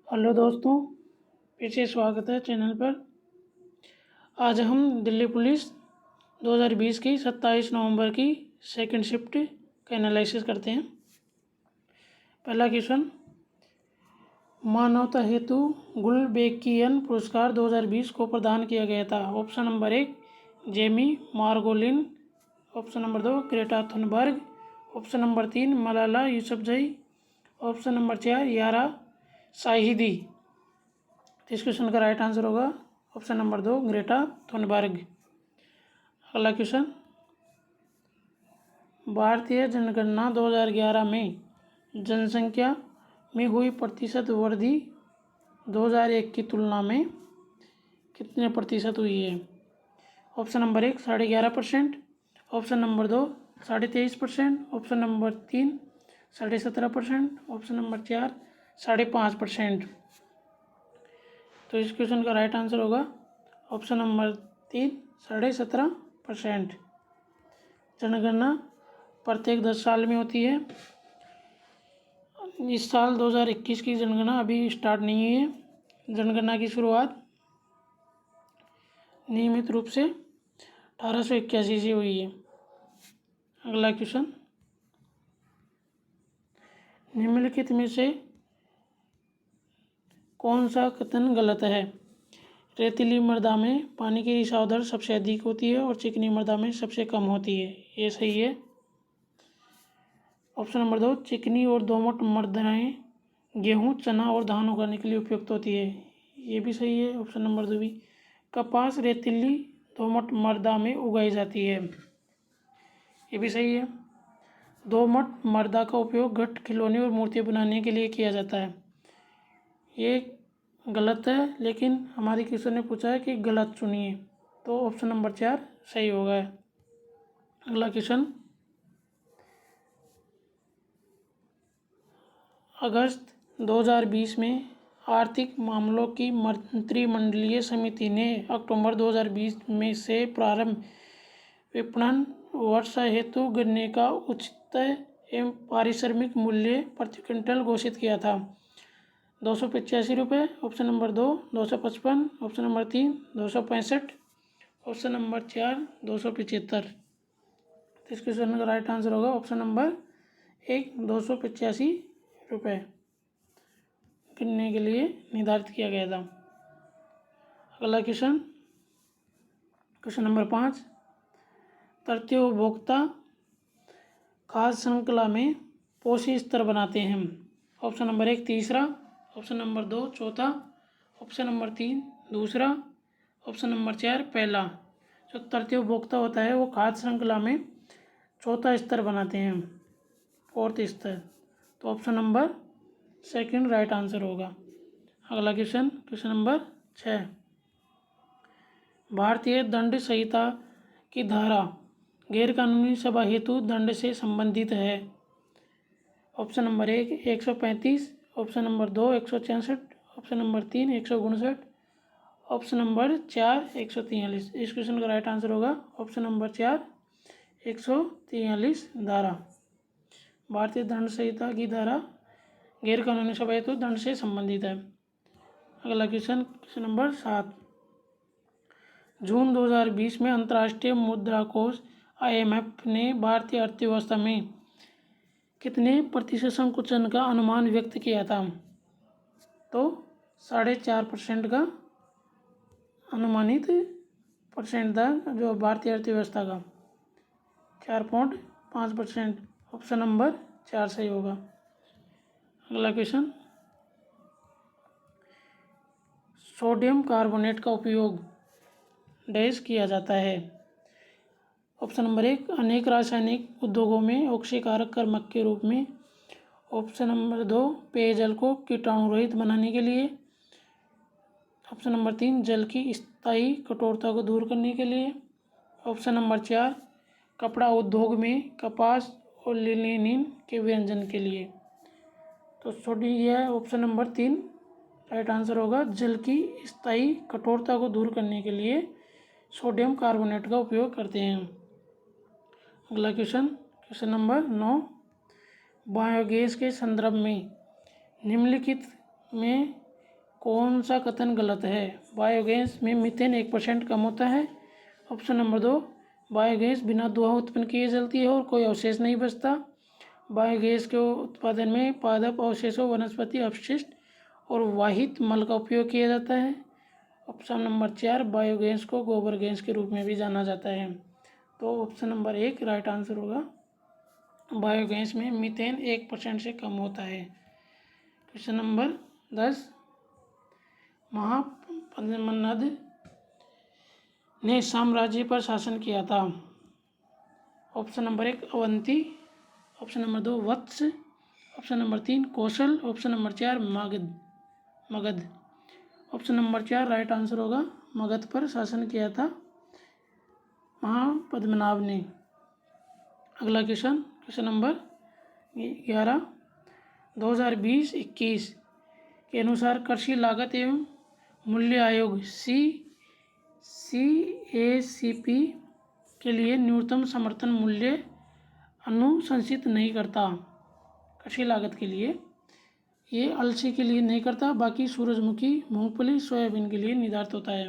Hello दोस्तों, फिर से स्वागत है चैनल पर। आज हम दिल्ली पुलिस 2020 की 27 नवंबर की सेकंड शिफ्ट का एनालिसिस करते हैं। पहला क्वेश्चन, मानवता हेतु गुलबेकियन पुरस्कार 2020 को प्रदान किया गया था। Option number 1 Jamie Margolin, option number 2 Greta Thunberg, option number 3 Malala Yousafzai, option number 4 Yara Shahidi. तो इस क्वेश्चन का राइट आंसर होगा ऑप्शन नंबर 2 ग्रेटा थुनबर्ग। अगला क्वेश्चन, भारतीय जनगणना 2011 में जनसंख्या में हुई प्रतिशत वृद्धि 2001 की तुलना में कितने प्रतिशत हुई है। Option number 1 11.5%, option number 2 23.5%, option number 3 17.5%, option number 4 5.5%। तो इस क्वेश्चन का राइट आंसर होगा ऑप्शन नंबर 3 17.5%। जनगणना प्रत्येक 10 साल में होती है। इस साल 2021 की जनगणना अभी स्टार्ट नहीं हुई है। जनगणना की शुरुआत नियमित रूप से 1881 से हुई है। अगला क्वेश्चन, निम्नलिखित में से कौन सा कथन गलत है। रेतीली मृदा में पानी की रिसाव दर सबसे अधिक होती है और चिकनी मृदा में सबसे कम होती है। ये सही है। ऑप्शन नंबर 2 चिकनी और दोमट मृदाएं गेहूं, चना और धान उगाने के लिए उपयुक्त होती है। ये भी सही है। ऑप्शन नंबर 2 भी। कपास रेतीली दोमट मृदा में उगाई जाती है। ये भी सही है। दोमट मृदा का उपयोग घट, खिलौने और मूर्तियाँ बनाने के लिए किया जाता है। ये गलत है, लेकिन हमारी क्वेश्चन ने पूछा है कि गलत चुनिए, तो ऑप्शन नंबर 4 सही होगा। अगला क्वेश्चन, अगस्त 2020 में आर्थिक मामलों की मंत्रिमंडलीय समिति ने अक्टूबर 2020 में से प्रारंभ विपणन वर्ष हेतु गन्ने का उचित एवं पारिश्रमिक मूल्य प्रति क्विंटल घोषित किया था। 285 रुपये, option number 2 255, option number 3 265, option number 4 275। तो इस क्वेश्चन का राइट आंसर होगा ऑप्शन नंबर 1 285 रुपये गन्ने के लिए निर्धारित किया गया था। अगला क्वेश्चन, क्वेश्चन नंबर 5, तृतीय उपभोक्ता खाद्य श्रृंखला में पोषी स्तर बनाते हैं। ऑप्शन नंबर 1 तीसरा, ऑप्शन नंबर 2 चौथा, ऑप्शन नंबर 3 दूसरा, ऑप्शन नंबर 4 पहला। जो तृतीय उपभोक्ता होता है वो खाद्य श्रृंखला में चौथा स्तर बनाते हैं, फोर्थ स्तर। तो option number second right answer होगा। अगला क्वेश्चन, क्वेश्चन नंबर 6, भारतीय दंड संहिता की धारा गैरकानूनी सभा हेतु दंड से संबंधित है। Option number 1 135, option number 2 166, option number 3 159, option number 4 143। इस क्वेश्चन का राइट आंसर होगा ऑप्शन नंबर 4 143 धारा। भारतीय दंड संहिता की धारा गैरकानूनी सभा हेतु दंड से संबंधित है। अगला क्वेश्चन, क्वेश्चन नंबर 7, जून 2020 में अंतर्राष्ट्रीय मुद्रा कोष IMF ने भारतीय अर्थव्यवस्था में कितने प्रतिशत संकुचन का अनुमान व्यक्त किया था। तो 4.5% का अनुमानित परसेंट था जो भारतीय अर्थव्यवस्था का, 4.5%। ऑप्शन नंबर 4 सही होगा। अगला क्वेश्चन, सोडियम कार्बोनेट का उपयोग डैश किया जाता है। ऑप्शन नंबर 1 अनेक रासायनिक उद्योगों में ऑक्सीकारक कर्मक के रूप में, ऑप्शन नंबर 2 पेयजल को कीटाणु रहित बनाने के लिए, ऑप्शन नंबर 3 जल की स्थायी कठोरता को दूर करने के लिए, ऑप्शन नंबर 4 कपड़ा उद्योग में कपास और लिनिन के व्यंजन के लिए। तो छोटी यह ऑप्शन नंबर 3 राइट आंसर होगा। जल की स्थायी कठोरता को दूर करने के लिए सोडियम कार्बोनेट का उपयोग करते हैं। अगला क्वेश्चन, क्वेश्चन नंबर 9, बायोगैस के संदर्भ में निम्नलिखित में कौन सा कथन गलत है? बायोगैस में मीथेन 1% कम होता है। ऑप्शन नंबर 2, बायोगैस बिना धुआं उत्पन्न किए जलती है और कोई अवशेष नहीं बचता। बायोगैस के उत्पादन में पादप अवशेषों, वनस्पति अपशिष्ट और वाहित मल का उपयोग किया जाता है। ऑप्शन नंबर 4, बायोगैस को गोबर गैस के रूप में भी जाना जाता है। तो ऑप्शन नंबर 1 राइट आंसर होगा। बायोगैस में मीथेन 1% से कम होता है। क्वेश्चन नंबर 10, महापद्मनद ने साम्राज्य पर शासन किया था। Option number 1 Avanti, option number 2 Vatsa, option number 3 Kaushal, option number 4 Magadh. Option number 4 right answer होगा। मगध पर शासन किया था महापद्मनाभ ने। अगला क्वेश्चन नंबर 11, 2020-21 के अनुसार कृषि लागत एवं मूल्य आयोग CACP के लिए न्यूनतम समर्थन मूल्य अनुशंसित नहीं करता। कृषि लागत के लिए ये अलसी के लिए नहीं करता, बाकी सूरजमुखी, मूंगफली, सोयाबीन के लिए निर्धारित होता है।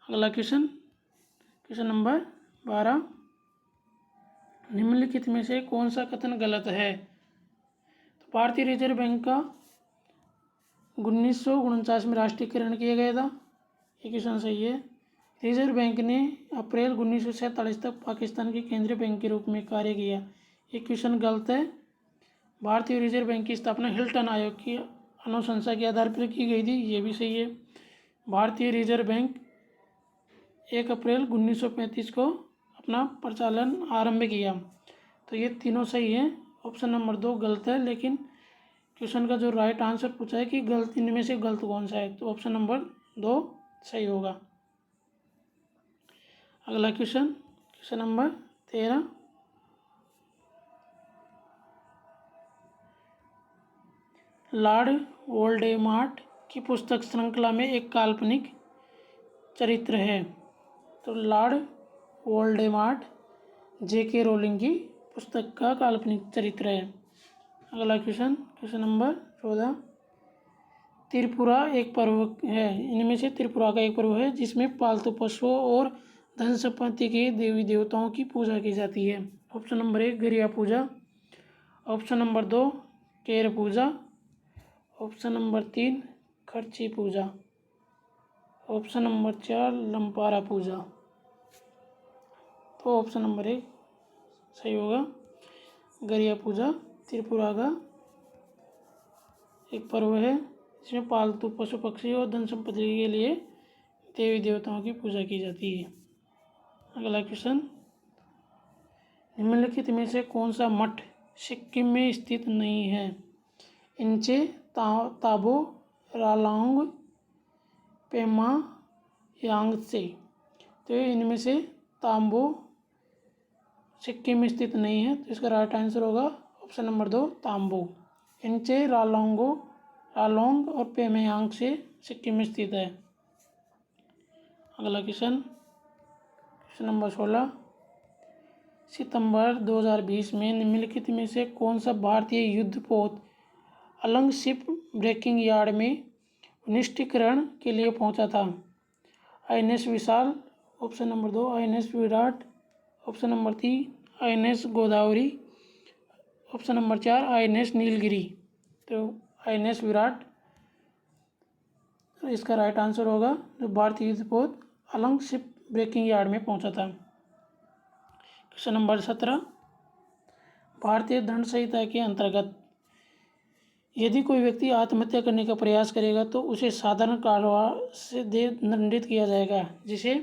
अगला क्वेश्चन नंबर 12, निम्नलिखित में से कौन सा कथन गलत है? तो भारतीय रिजर्व बैंक का 1949 में राष्ट्रीयकरण किया गया था। ये क्वेश्चन सही है। रिजर्व बैंक ने अप्रैल 1947 तक पाकिस्तान के केंद्रीय बैंक के रूप में कार्य किया। ये क्वेश्चन गलत है। भारतीय रिजर्व बैंक की स्थापना हिल्टन आयोग की अनुशंसा के आधार पर की गई थी। ये भी सही है। भारतीय रिजर्व बैंक 1 अप्रैल 1935 को अपना प्रचालन आरंभ किया। तो ये तीनों सही है। ऑप्शन नंबर 2 गलत है, लेकिन क्वेश्चन का जो राइट आंसर पूछा है कि गलत, इनमें से गलत कौन सा है, तो ऑप्शन नंबर 2 सही होगा। अगला क्वेश्चन नंबर 13, लॉर्ड वोल्डेमॉर्ट की पुस्तक श्रृंखला में एक काल्पनिक चरित्र है। तो लॉर्ड वोल्डेमॉर्ट J.K. रोलिंग की पुस्तक का काल्पनिक चरित्र है। अगला क्वेश्चन नंबर 14, त्रिपुरा एक पर्व है। इनमें से त्रिपुरा का एक पर्व है जिसमें पालतू पशुओं और धन संपत्ति के देवी देवताओं की पूजा की जाती है। ऑप्शन नंबर 1 गरिया पूजा, ऑप्शन नंबर 2 केर पूजा, ऑप्शन नंबर 3 खर्ची पूजा, ऑप्शन नंबर 4 लंपारा पूजा। तो ऑप्शन नंबर 1 सही होगा। गरिया पूजा त्रिपुरा का एक पर्व है जिसमें पालतू पशु पक्षी और धन संपत्ति के लिए देवी देवताओं की पूजा की जाती है। अगला क्वेश्चन, निम्नलिखित में से कौन सा मठ सिक्किम में स्थित नहीं है? इंचे, ताबो, रालोंग, पेमा, यांगत्से। तो इनमें से तांबो सिक्किम में स्थित नहीं है, तो इसका राइट आंसर होगा ऑप्शन नंबर 2 तांबो। इंचे, रालोंग और पेमायांग से सिक्किम में स्थित है। अगला क्वेश्चन नंबर 16, सितंबर 2020 में निम्नलिखित में से कौन सा भारतीय युद्धपोत अलंग शिप ब्रेकिंग यार्ड में निष्ठीकरण के लिए पहुंचा था? INS Vishal, option number 2 INS Viraat, option number 3 INS Godavari, option number 4 INS Nilgiri. तो INS विराट इसका राइट आंसर होगा, जो भारतीय युद्धपोत अलंग शिप ब्रेकिंग यार्ड में पहुंचा था। क्वेश्चन नंबर 17, भारतीय दंड संहिता के अंतर्गत यदि कोई व्यक्ति आत्महत्या करने का प्रयास करेगा तो उसे साधारण कारावास से दंडित किया जाएगा, जिसे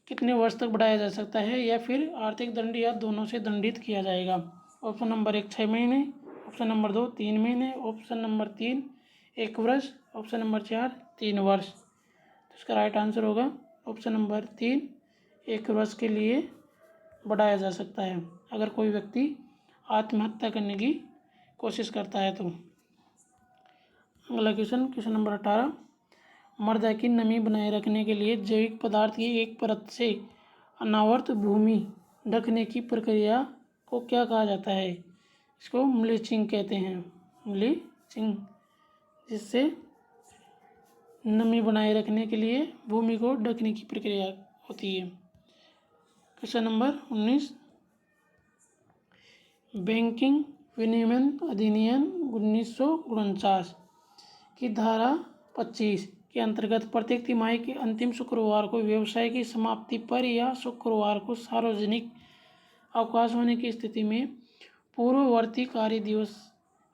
कितने वर्ष तक बढ़ाया जा सकता है, या फिर आर्थिक दंड या दोनों से दंडित किया जाएगा? ऑप्शन नंबर 1 6 महीने, ऑप्शन नंबर 2 3 महीने, ऑप्शन नंबर 3 1 वर्ष, ऑप्शन नंबर 4 3 वर्ष। तो इसका राइट आंसर होगा ऑप्शन नंबर 3 1 वर्ष के लिए बढ़ाया जा सकता है अगर कोई व्यक्ति आत्महत्या करने की कोशिश करता है तो। अगला क्वेश्चन नंबर 18, मृदा की नमी बनाए रखने के लिए जैविक पदार्थ की एक परत से अनावर्त भूमि ढकने की प्रक्रिया को क्या कहा जाता है? इसको मल्चिंग कहते हैं, मल्चिंग, जिससे नमी बनाए रखने के लिए भूमि को ढकने की प्रक्रिया होती है। क्वेश्चन नंबर 19, बैंकिंग विनियमन अधिनियम 1949 की धारा 25 के अंतर्गत प्रत्येक तिमाही के अंतिम शुक्रवार को व्यवसाय की समाप्ति पर या शुक्रवार को सार्वजनिक अवकाश होने की स्थिति में पूर्ववर्ती कार्य दिवस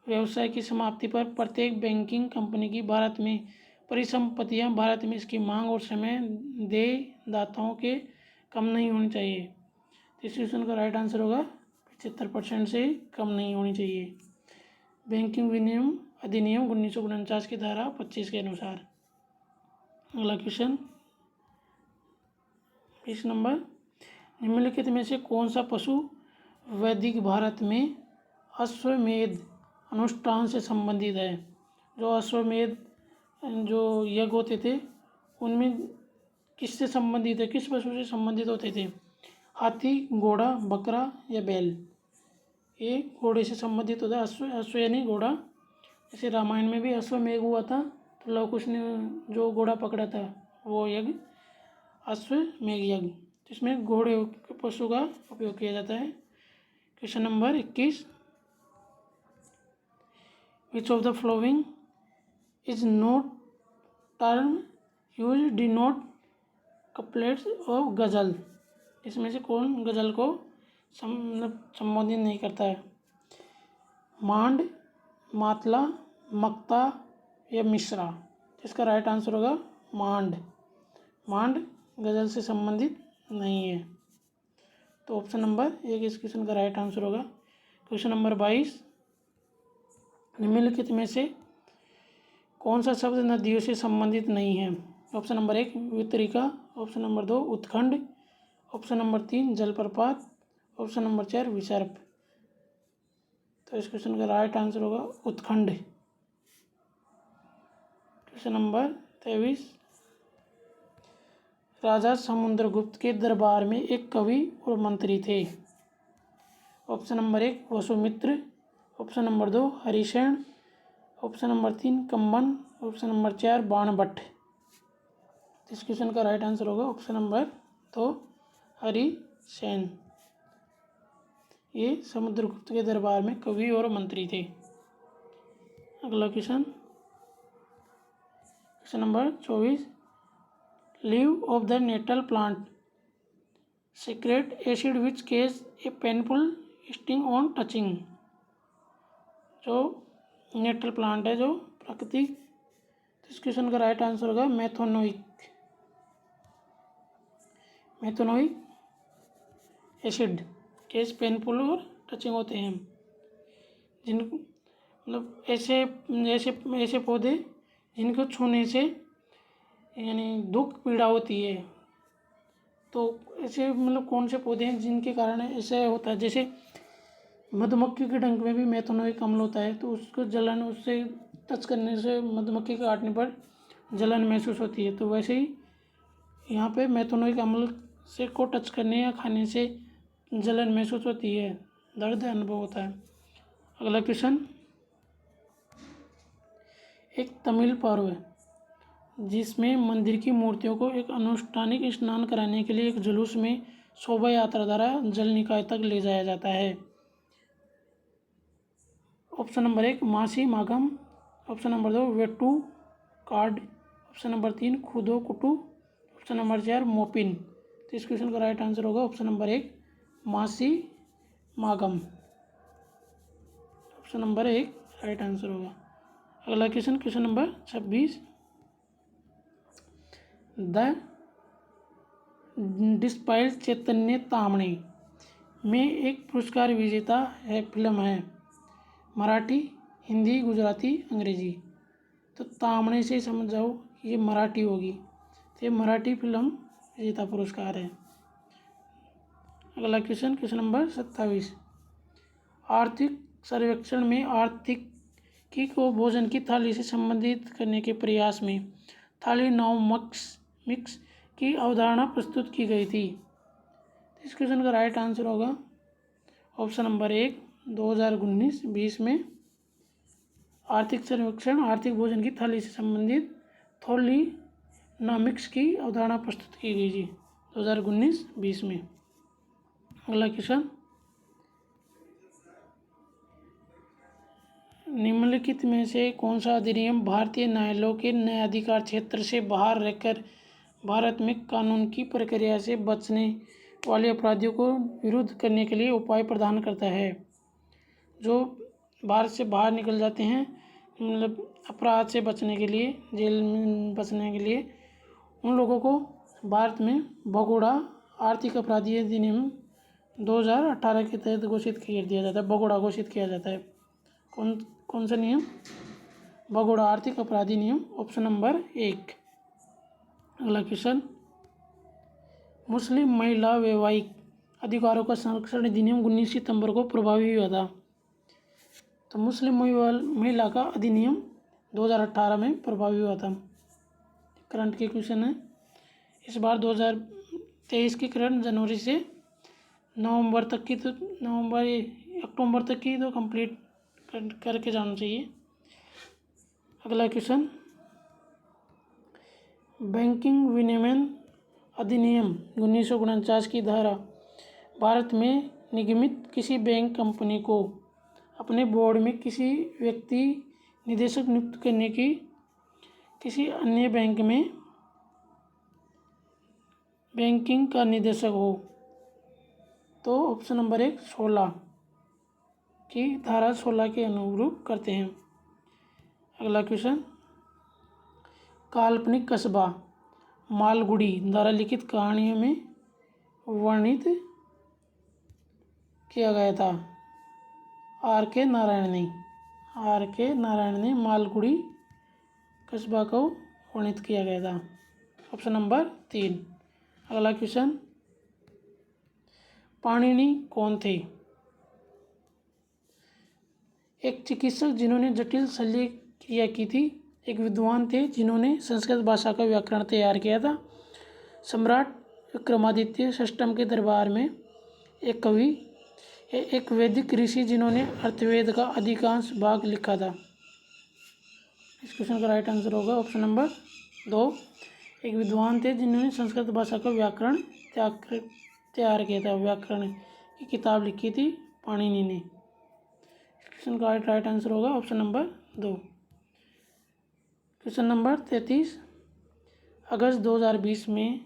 व्यवसाय की समाप्ति पर प्रत्येक बैंकिंग कंपनी की भारत में परिसंपत्तियां भारत में इसकी मांग और समय देयदाताओं के कम नहीं होनी चाहिए। इस क्वेश्चन का राइट आंसर होगा 75% से कम नहीं होनी चाहिए, बैंकिंग विनियम अधिनियम 1949 की धारा 25 के अनुसार। अगला क्वेश्चन 20 नंबर, निम्नलिखित में से कौन सा पशु वैदिक भारत में अश्वमेध अनुष्ठान से संबंधित है? जो अश्वमेध जो यज्ञ होते थे उनमें किससे संबंधित है, किस पशु से संबंधित होते थे? हाथी, घोड़ा, बकरा या बैल? ये घोड़े से संबंधित होता है। अश्व यानी घोड़ा। जैसे रामायण में भी अश्वमेध हुआ था तो लव कुश ने जो घोड़ा पकड़ा था वो यज्ञ अश्वमेध यज्ञ, जिसमें घोड़े के पशु का उपयोग किया जाता है। Question number 21, which of the following is not term use denote couplets of ghazal? इसमें से कौन गज़ल को संबोधित नहीं करता है? मांड, मातला, मक्ता या मिश्रा? इसका राइट आंसर होगा मांड। मांड गज़ल से संबंधित नहीं है, तो ऑप्शन नंबर 1 इस क्वेश्चन का राइट आंसर होगा। क्वेश्चन नंबर 22, निम्नलिखित में से कौन सा शब्द नदियों से संबंधित नहीं है? ऑप्शन नंबर 1 वितरिका, ऑप्शन नंबर 2 उत्खंड, ऑप्शन नंबर 3 जलप्रपात, ऑप्शन नंबर 4 विसर्प। तो इस क्वेश्चन का राइट आंसर होगा उत्खंड। क्वेश्चन नंबर 23, राजा समुद्रगुप्त के दरबार में एक कवि और मंत्री थे। Option number 1 Vasumitra, option number 2 Harisena, option number 3 Kamban, option number 4 Banabhatta. इस क्वेश्चन का राइट आंसर होगा ऑप्शन नंबर 2 हरिसेन। ये समुद्रगुप्त के दरबार में कवि और मंत्री थे। अगला question, question number 24, leave of the nettle plant secrete acid which cause a painful sting on touching? जो नेटल प्लांट है जो प्राकृतिक, तो इस क्वेश्चन का राइट आंसर होगा मेथोनोइक। मेथोनोइक एसिड केस पेनफुल और टचिंग होते हैं, जिनको मतलब ऐसे ऐसे ऐसे पौधे जिनको छूने से यानी दुख पीड़ा होती है। तो ऐसे मतलब कौन से पौधे हैं जिनके कारण ऐसे होता है? जैसे मधुमक्खी के डंक में भी मेथोनोइक अम्ल होता है, तो उसको जलन, उससे टच करने से मधुमक्खी के काटने पर जलन महसूस होती है। तो वैसे ही यहाँ पे मेथोनोइक अम्ल से को टच करने या खाने से जलन महसूस होती है, दर्द अनुभव होता है। अगला क्वेश्चन, एक तमिल पर्व जिसमें मंदिर की मूर्तियों को एक अनुष्ठानिक स्नान कराने के लिए एक जुलूस में शोभा यात्रा द्वारा जल निकाय तक ले जाया जाता है। ऑप्शन नंबर 1 मासी माघम, option number 2 Vettukad, option number 3 Khudo Kutu, option number 4 Mopin. तो इस क्वेश्चन का राइट आंसर होगा ऑप्शन नंबर 1 मासी माघम। ऑप्शन नंबर 1 राइट आंसर होगा। अगला question, question number 26, the disciple Chaitanya Tamhane में एक पुरस्कार विजेता है फिल्म है, मराठी, हिंदी, गुजराती, अंग्रेजी? तो तामणे से समझ जाओ ये मराठी होगी, तो ये मराठी फिल्म विजेता पुरस्कार है। अगला क्वेश्चन, क्वेश्चन नंबर 27, आर्थिक सर्वेक्षण में आर्थिकी को भोजन की थाली से संबंधित करने के प्रयास में थाली मिक्स की अवधारणा प्रस्तुत की गई थी। इस क्वेश्चन का राइट आंसर होगा ऑप्शन नंबर 1 2019-20 में आर्थिक सर्वेक्षण आर्थिक भोजन की थाली से संबंधित मैक्रोइकोनॉमिक्स की अवधारणा प्रस्तुत की गई जी 2019-20 में। अगला क्वेश्चन, निम्नलिखित में से कौन सा अधिनियम भारतीय न्यायालयों के न्यायाधिकार क्षेत्र से बाहर रहकर भारत में कानून की प्रक्रिया से बचने वाले अपराधियों को विरोध करने के लिए उपाय प्रदान करता है? जो भारत से बाहर निकल जाते हैं, मतलब अपराध से बचने के लिए, जेल में बचने के लिए, उन लोगों को भारत में भगोड़ा आर्थिक अपराधी अधिनियम 2018 के तहत घोषित कर दिया जाता है। भगोड़ा घोषित किया जाता है। कौन सा नियम? भगोड़ा आर्थिक अपराधी नियम, ऑप्शन नंबर 1। अगला क्वेश्चन, मुस्लिम महिला वैवाहिक अधिकारों का संरक्षण अधिनियम 19 सितंबर को प्रभावी हुआ था। तो मुस्लिम महिला का अधिनियम 2018 में प्रभावी हुआ था। करंट के क्वेश्चन है। इस बार 2023 की करंट जनवरी से अक्टूबर तक की तो कंप्लीट करके जाना चाहिए। अगला क्वेश्चन, बैंकिंग विनियमन अधिनियम 1949 की धारा भारत में निगमित किसी बैंक कंपनी को अपने बोर्ड में किसी व्यक्ति निदेशक नियुक्त करने की किसी अन्य बैंक में बैंकिंग का निदेशक हो तो ऑप्शन नंबर 1 16 की धारा 16 के अनुरूप करते हैं। अगला क्वेश्चन, काल्पनिक कस्बा मालगुडी द्वारा लिखित कहानियों में वर्णित किया गया था। आर के नारायण ने मालगुडी कस्बा को वर्णित किया गया था। Option number 3। अगला क्वेश्चन, पाणिनि कौन थे? एक चिकित्सक जिन्होंने जटिल शल्य क्रिया की थी। एक विद्वान थे जिन्होंने संस्कृत भाषा का व्याकरण तैयार किया था। सम्राट विक्रमादित्य षष्ठम के दरबार में एक कवि। एक वैदिक ऋषि जिन्होंने अर्थवेद का अधिकांश भाग लिखा था। इस क्वेश्चन का राइट आंसर होगा ऑप्शन नंबर 2। एक विद्वान थे जिन्होंने संस्कृत भाषा का व्याकरण तैयार किया था। व्याकरण की किताब लिखी थी पाणिनि ने। इस क्वेश्चन का राइट आंसर होगा ऑप्शन नंबर 2। क्वेश्चन नंबर 33, अगस्त 2020 में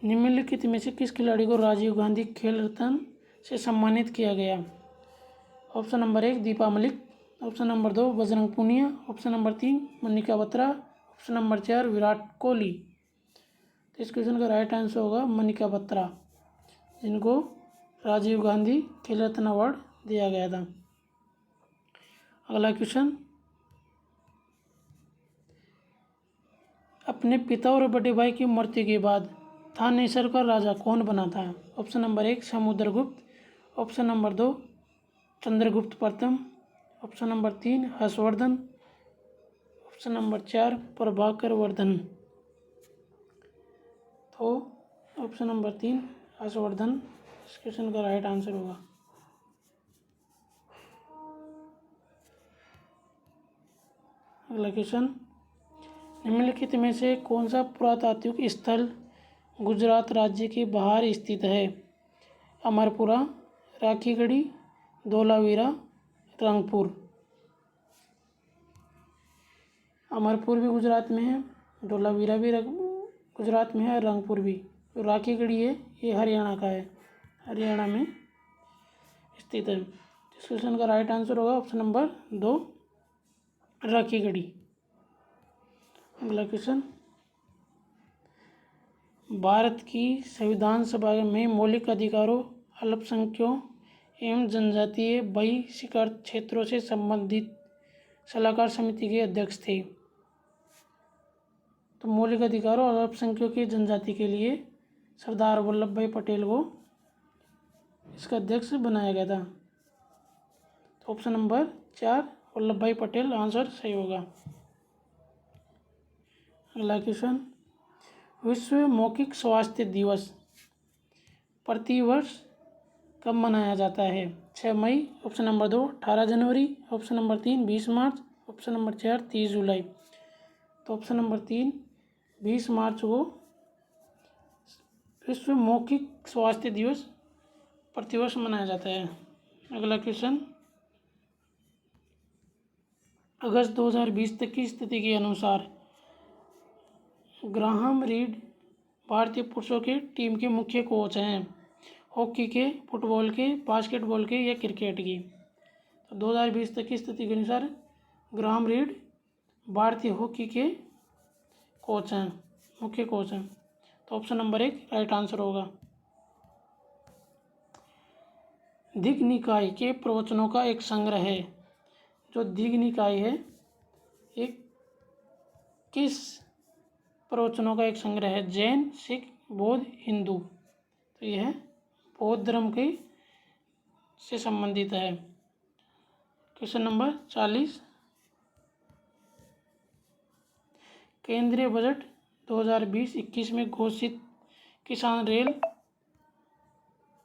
निम्नलिखित में से किस खिलाड़ी को राजीव गांधी खेल रत्न से सम्मानित किया गया? Option number 1 Deepa Malik, option number 2 Bajrang Punia, option number 3 Manika Batra, option number 4 Virat Kohli. तो इस क्वेश्चन का राइट आंसर होगा मनिका बत्रा, जिनको राजीव गांधी खेल रत्न अवार्ड दिया गया था। अगला क्वेश्चन, अपने पिता और बड़े भाई की मृत्यु के बाद थानेसर का राजा कौन बना था? Option number 1 Samudragupta, option number 2 Chandragupta प्रथम, option number 3 Harshavardhan, option number 4 Prabhakar Vardhan. तो ऑप्शन नंबर 3 हर्षवर्धन इस क्वेश्चन का राइट आंसर होगा। अगला क्वेश्चन, निम्नलिखित में से कौन सा पुरातात्विक स्थल गुजरात राज्य के बाहर स्थित है? अमरपुरा, राखीगढ़ी, धोलावीरा, रंगपुर। अमरपुर भी गुजरात में है, धोलावीरा भी गुजरात में है, रंगपुर भी। तो राखीगढ़ी है ये हरियाणा का है, हरियाणा में स्थित है। इस क्वेश्चन का राइट आंसर होगा ऑप्शन नंबर 2 राखीगढ़ी। अगला क्वेश्चन, भारत की संविधान सभा में मौलिक अधिकारों, अल्पसंख्यकों एवं जनजातीय बहिष्कृत क्षेत्रों से संबंधित सलाहकार समिति के अध्यक्ष थे। तो मौलिक अधिकारों और अल्पसंख्यकों की जनजाति के लिए सरदार वल्लभ भाई पटेल को इसका अध्यक्ष बनाया गया था। तो ऑप्शन नंबर 4 वल्लभ भाई पटेल आंसर सही होगा। अगला क्वेश्चन, विश्व मौखिक स्वास्थ्य दिवस प्रतिवर्ष कब मनाया जाता है? 6 मई, ऑप्शन नंबर 2 18 जनवरी, ऑप्शन नंबर 3 20 मार्च, ऑप्शन नंबर 4 30 जुलाई। तो ऑप्शन नंबर 3, 20 मार्च को विश्व मौखिक स्वास्थ्य दिवस प्रतिवर्ष मनाया जाता है। अगला क्वेश्चन, अगस्त 2020 तक की स्थिति के अनुसार ग्राहम रीड भारतीय पुरुषों के टीम के मुख्य कोच हैं, हॉकी के, फुटबॉल के, बास्केटबॉल के या क्रिकेट की। तो 2020 तक की स्थिति के अनुसार ग्राहम रीड भारतीय हॉकी के कोच हैं, मुख्य कोच हैं। तो ऑप्शन नंबर 1 राइट आंसर होगा। दिग् निकाय के प्रवचनों का एक संग्रह है। जो दिग् निकाय है एक किस प्रवचनों का एक संग्रह है? जैन, सिख, बौद्ध, हिंदू। तो यह बौद्ध धर्म के से संबंधित है। क्वेश्चन नंबर 40, केंद्रीय बजट 2020-21 में घोषित किसान रेल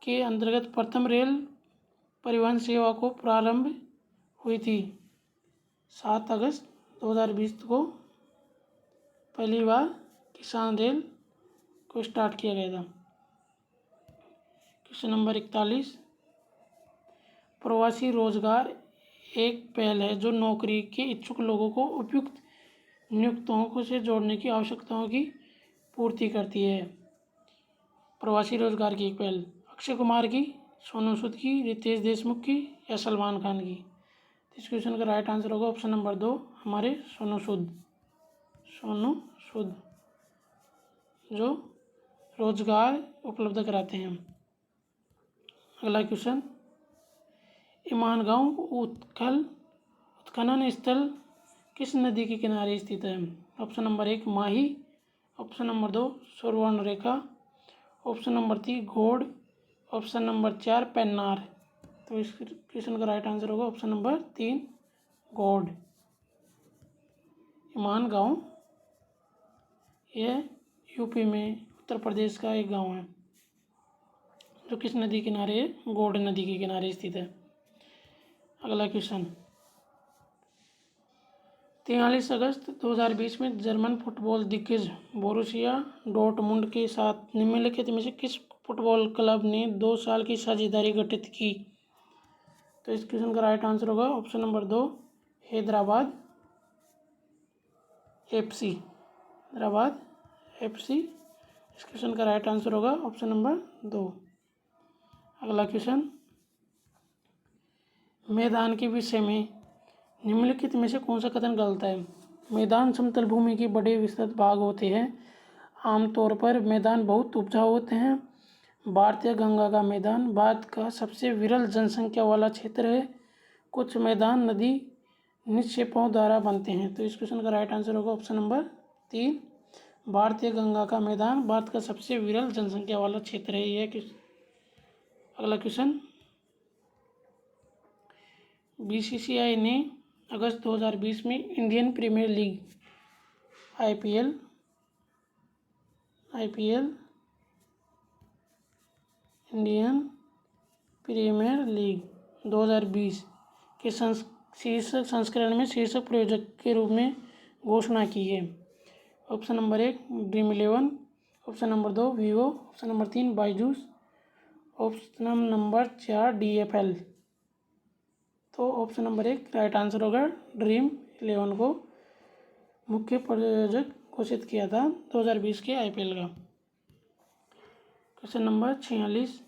के अंतर्गत प्रथम रेल परिवहन सेवा को प्रारंभ हुई थी 7 अगस्त 2020 को पहली बार किसान रेल को स्टार्ट किया गया था। क्वेश्चन नंबर 41, प्रवासी रोजगार एक पहल है जो नौकरी के इच्छुक लोगों को उपयुक्त नियोक्ताओं से जोड़ने की आवश्यकताओं की पूर्ति करती है। प्रवासी रोजगार की एक पहल अक्षय कुमार की, सोनू सूद की, रितेश देशमुख की या सलमान खान की। इस क्वेश्चन का राइट आंसर होगा ऑप्शन नंबर 2, हमारे सोनू सूद जो रोजगार उपलब्ध कराते हैं। अगला क्वेश्चन, ईमान गांव उत्खनन स्थल किस नदी के किनारे स्थित है? Option number 1 Mahi, option number 2 Subarnarekha, option number 3 Ghod, option number 4 Pennar. तो इस क्वेश्चन का राइट आंसर होगा ऑप्शन नंबर 3 घोड़। ईमान गांव यह यूपी में उत्तर प्रदेश का एक गांव है जो किस नदी किनारे है? घोड़ नदी के किनारे स्थित है। अगला क्वेश्चन, 43 अगस्त 2020 में जर्मन फुटबॉल दिग्गज बोरुसिया डॉर्टमुंड के साथ निम्नलिखित में से किस फुटबॉल क्लब ने 2 साल की साझेदारी गठित की? तो इस क्वेश्चन का राइट आंसर होगा ऑप्शन नंबर 2 हैदराबाद एफसी। इस क्वेश्चन का राइट आंसर होगा ऑप्शन नंबर 2। अगला क्वेश्चन, मैदान के विषय में निम्नलिखित में से कौन सा कथन गलत है? मैदान समतल भूमि के बड़े विस्तृत भाग होते हैं। आमतौर पर मैदान बहुत उपजाऊ होते हैं। भारतीय गंगा का मैदान भारत का सबसे विरल जनसंख्या वाला क्षेत्र है। कुछ मैदान नदी निक्षेपों द्वारा बनते हैं। तो इस क्वेश्चन का राइट आंसर होगा ऑप्शन नंबर 3, भारतीय गंगा का मैदान भारत का सबसे विरल जनसंख्या वाला क्षेत्र है। यह अगला क्वेश्चन, बीसीसीआई ने अगस्त 2020 में Indian Premier League IPL Indian Premier League 2020 के शीर्षक संस्करण में शीर्षक प्रायोजक के रूप में घोषणा की है। Option number 1 dream 11, option number 2 Vivo, option number 3 Byju's, option number 4 DFL। तो ऑप्शन नंबर 1 राइट आंसर होगा। ड्रीम 11 को मुख्य प्रायोजक घोषित किया था 2020 के आईपीएल का। क्वेश्चन नंबर 46,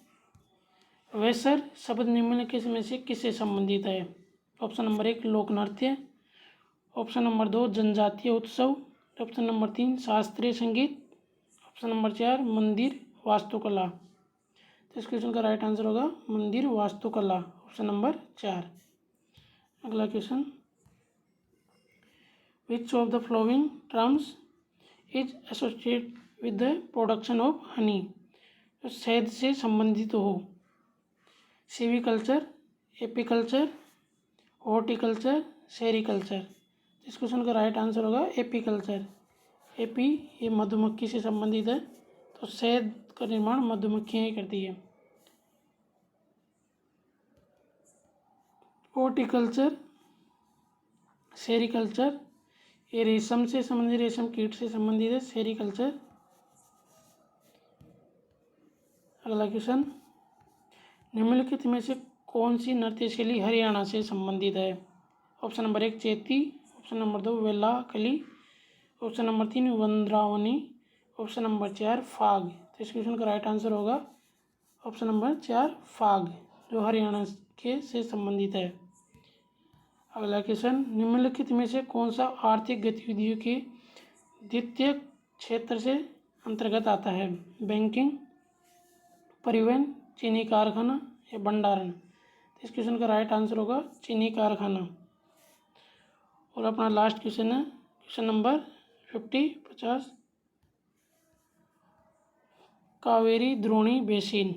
वैसर शब्द निम्नलिखित में से किससे संबंधित है? ऑप्शन नंबर 1 लोक नृत्य, ऑप्शन नंबर 2 जनजातीय उत्सव, ऑप्शन नंबर 3 शास्त्रीय संगीत, ऑप्शन नंबर 4 मंदिर वास्तुकला। तो इस क्वेश्चन का राइट आंसर होगा मंदिर वास्तुकला, ऑप्शन नंबर 4। अगला question, which of the flowing terms is associated with the production of honey? तो शहद से संबंधित हो। सिविकल्चर, एपीकल्चर, हॉर्टिकल्चर, सेरिकल्चर। इस क्वेश्चन का राइट आंसर होगा एपीकल्चर। एपी ये मधुमक्खी से संबंधित है, तो शहद का निर्माण मधुमक्खियाँ ही करती है। हॉर्टिकल्चर, सेरिकल्चर ये रेशम से संबंधित, रेशम कीट से संबंधित है, सेरीकल्चर। अगला क्वेश्चन, निम्नलिखित में से कौन सी नृत्य शैली हरियाणा से संबंधित है? Option number 1 Chaiti, option number 2 Velakali, option number 3 Vandravani, option number 4 Phag. तो इस क्वेश्चन का राइट आंसर होगा ऑप्शन नंबर 4 फाग, जो हरियाणा के से संबंधित है। अगला क्वेश्चन, निम्नलिखित में से कौन सा आर्थिक गतिविधियों के द्वितीय क्षेत्र से अंतर्गत आता है? बैंकिंग, परिवहन, चीनी कारखाना या भंडारण। तो इस क्वेश्चन का राइट आंसर होगा चीनी कारखाना। और अपना लास्ट क्वेश्चन है क्वेश्चन नंबर 50 कावेरी द्रोणी बेसिन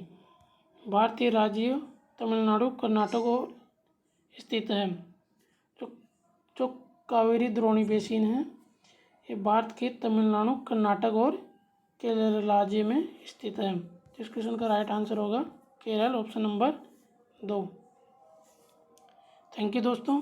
भारतीय राज्य तमिलनाडु कर्नाटक और स्थित है। जो कावेरी द्रोणी बेसिन है ये भारत के तमिलनाडु, कर्नाटक और केरल राज्य में स्थित है। इस क्वेश्चन का राइट आंसर होगा Kerala, option number 2। Thank you दोस्तों।